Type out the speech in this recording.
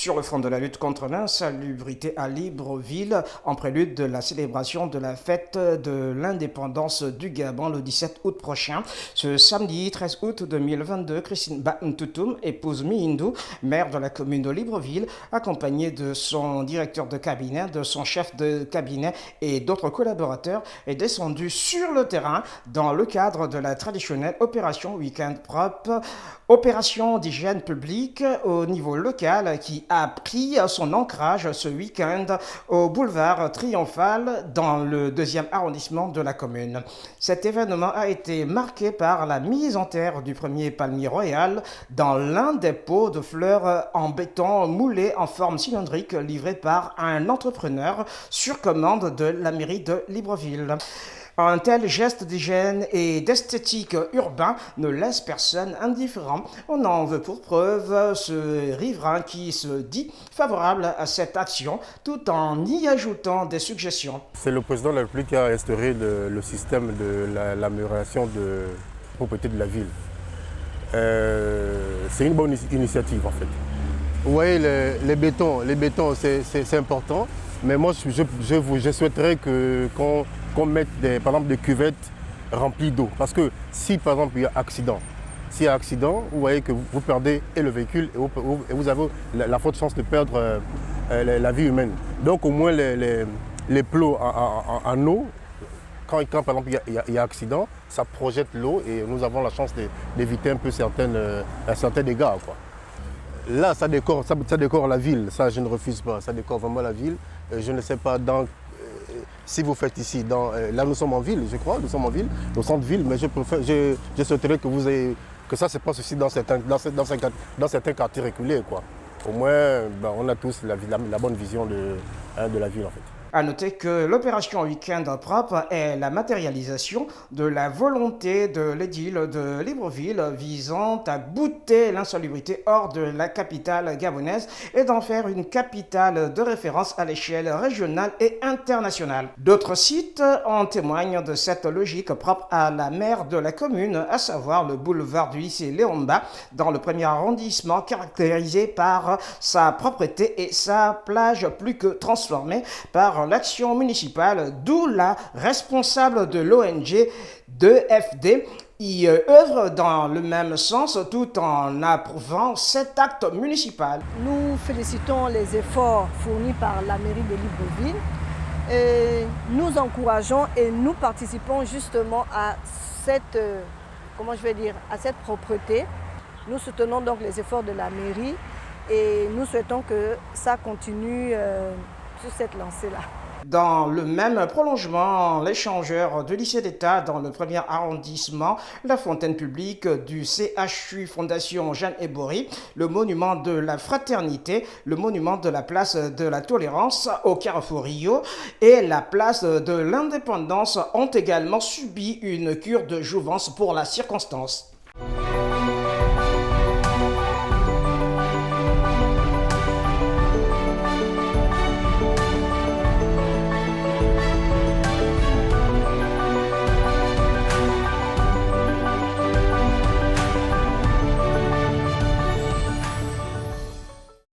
sur le front de la lutte contre l'insalubrité à Libreville, en prélude de la célébration de la fête de l'indépendance du Gabon le 17 août prochain. Ce samedi 13 août 2022, Christine Ba-Ntoutoum, épouse Mihindou, maire de la commune de Libreville, accompagnée de son directeur de cabinet, de son chef de cabinet et d'autres collaborateurs, est descendue sur le terrain dans le cadre de la traditionnelle opération Week-end Propre, opération d'hygiène publique au niveau local qui a pris son ancrage ce week-end au boulevard Triomphal dans le 2e arrondissement de la commune. Cet événement a été marqué par la mise en terre du premier palmier royal dans l'un des pots de fleurs en béton moulé en forme cylindrique livré par un entrepreneur sur commande de la mairie de Libreville. Un tel geste d'hygiène et d'esthétique urbain ne laisse personne indifférent. On en veut pour preuve ce riverain qui se dit favorable à cette action tout en y ajoutant des suggestions. C'est le président de la République qui a instauré le système de l'amélioration de propriété de la ville. C'est une bonne initiative en fait. Vous voyez, les bétons c'est important, mais moi je souhaiterais qu'on mette par exemple des cuvettes remplies d'eau. Parce que si par exemple il y a accident, vous voyez que vous perdez et le véhicule et vous avez la forte chance de perdre la vie humaine. Donc au moins les plots en eau, quand par exemple il y a accident, ça projette l'eau et nous avons la chance d'éviter un peu certains dégâts, quoi. Là, ça décore la ville, ça je ne refuse pas, ça décore vraiment la ville. Je ne sais pas si vous faites ici, là nous sommes en ville, je crois, nous sommes en ville, au centre-ville, mais je souhaiterais que ça se passe aussi dans certains quartiers reculés, quoi. Au moins, on a tous la bonne vision de la ville en fait. À noter que l'opération Week-end Propre est la matérialisation de la volonté de l'édile de Libreville visant à bouter l'insalubrité hors de la capitale gabonaise et d'en faire une capitale de référence à l'échelle régionale et internationale. D'autres sites en témoignent de cette logique propre à la maire de la commune, à savoir le boulevard du lycée Léomba dans le 1er arrondissement, caractérisé par sa propreté et sa plage plus que transformée par l'action municipale, d'où la responsable de l'ONG 2FD y œuvre dans le même sens tout en approuvant cet acte municipal. Nous félicitons les efforts fournis par la mairie de Libreville. Et nous encourageons et nous participons justement à cette, à cette propreté. Nous soutenons donc les efforts de la mairie et nous souhaitons que ça continue sur cette lancée-là. Dans le même prolongement, l'échangeur de lycée d'État dans le 1er arrondissement, la fontaine publique du CHU Fondation Jeanne Ebori, le monument de la fraternité, le monument de la place de la tolérance au Carrefour Rio et la place de l'indépendance ont également subi une cure de jouvence pour la circonstance.